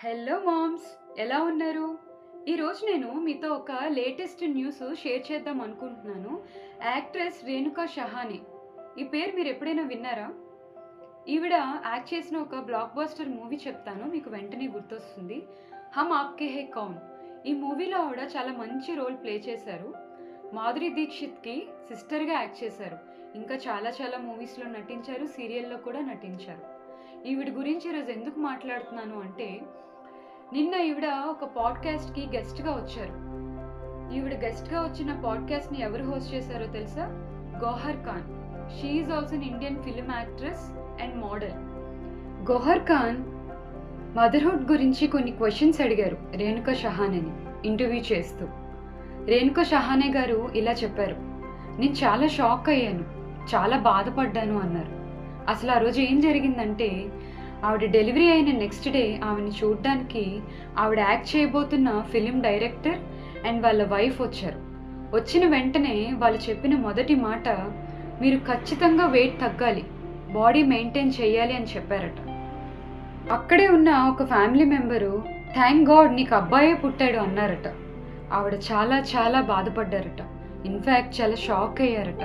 Hello moms, ఎలా ఉన్నారు? ఈరోజు నేను మీతో ఒక లేటెస్ట్ న్యూస్ షేర్ చేద్దాం అనుకుంటున్నాను. యాక్ట్రెస్ రేణుకా షహానే. ఈ పేరు మీరు ఎప్పుడైనా విన్నారా? ఈవిడ యాక్ట్ చేసిన ఒక బ్లాక్ బస్టర్ మూవీ చెప్తాను, మీకు వెంటనే గుర్తొస్తుంది. హమ్ ఆప్కే హే కౌన్. ఈ మూవీలో ఆవిడ చాలా మంచి రోల్ ప్లే చేశారు. మాధురి దీక్షిత్కి సిస్టర్గా యాక్ట్ చేశారు. ఇంకా చాలా చాలా మూవీస్లో నటించారు, సీరియల్లో కూడా నటించారు. ఈవిడ గురించి ఈరోజు ఎందుకు మాట్లాడుతున్నాను అంటే, నిన్న ఈవిడ ఒక పాడ్కాస్ట్కి గెస్ట్గా వచ్చారు. ఈవిడ గెస్ట్గా వచ్చిన పాడ్కాస్ట్ని ఎవరు హోస్ట్ చేశారో తెలుసా? Gauhar Khan. She is also an Indian film actress and model. Gauhar Khan motherhood గురించి కొన్ని క్వశ్చన్స్ అడిగారు రేణుకా షహానేని ఇంటర్వ్యూ చేస్తూ. రేణుకా షహానే గారు ఇలా చెప్పారు: నేను చాలా షాక్ అయ్యాను, చాలా బాధపడ్డాను అన్నారు. అసలు ఆ రోజు ఏం జరిగిందంటే, ఆవిడ డెలివరీ అయిన నెక్స్ట్ డే ఆవిడని చూడడానికి ఆవిడ యాక్ట్ చేయబోతున్న ఫిలిం డైరెక్టర్ అండ్ వాళ్ళ వైఫ్ వచ్చారు. వచ్చిన వెంటనే వాళ్ళు చెప్పిన మొదటి మాట, మీరు ఖచ్చితంగా వెయిట్ తగ్గాలి, బాడీ మెయింటైన్ చేయాలి అని చెప్పారట. అక్కడే ఉన్న ఒక ఫ్యామిలీ మెంబరు, థ్యాంక్ గాడ్ నీకు అబ్బాయే పుట్టాడు అన్నారట. ఆవిడ చాలా చాలా బాధపడ్డారట. ఇన్ఫ్యాక్ట్ చాలా shock అయ్యారట.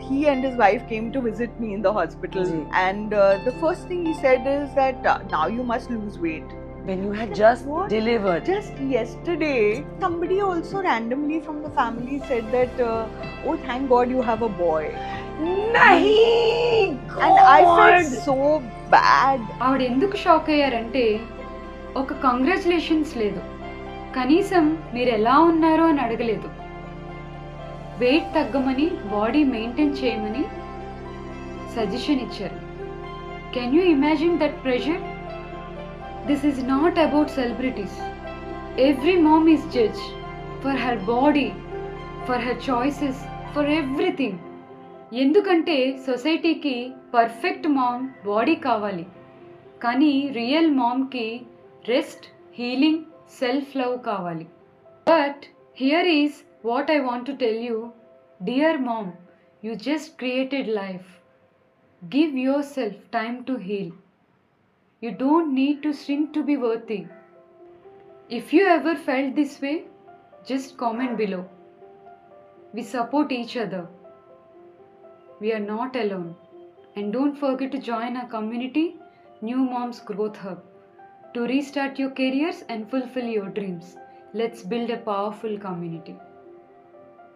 He and his wife came to visit me in the hospital, and the first thing he said is that now you must lose weight. When you had just What? delivered. Just yesterday, somebody also randomly from the family said that, oh, thank God you have a boy. Nahi! And I felt so bad. ఆవిడ ఎందుకు shock అయ్యారంటే, ఒక congratulations లేదు, కనీసం మీరు ఎలా ఉన్నారో అని అడగలేదు. వెయిట్ తగ్గమని, బాడీ మెయింటైన్ చేయమని సజెషన్ ఇచ్చారు. Can you imagine that pressure? This is not about celebrities. Every mom is judge for her body, for her choices, for everything. ఎందుకంటే సొసైటీకి పర్ఫెక్ట్ మామ్ బాడీ కావాలి, కానీ రియల్ మామ్కి రెస్ట్, హీలింగ్, సెల్ఫ్ లవ్ కావాలి. But here is what I want to tell you. Dear mom, you just created life. Give yourself time to heal. You don't need to shrink to be worthy. If you ever felt this way, just comment below. We support each other. We are not alone. And don't forget to join our community, New Moms Growth Hub, to restart your careers and fulfill your dreams. Let's build a powerful community.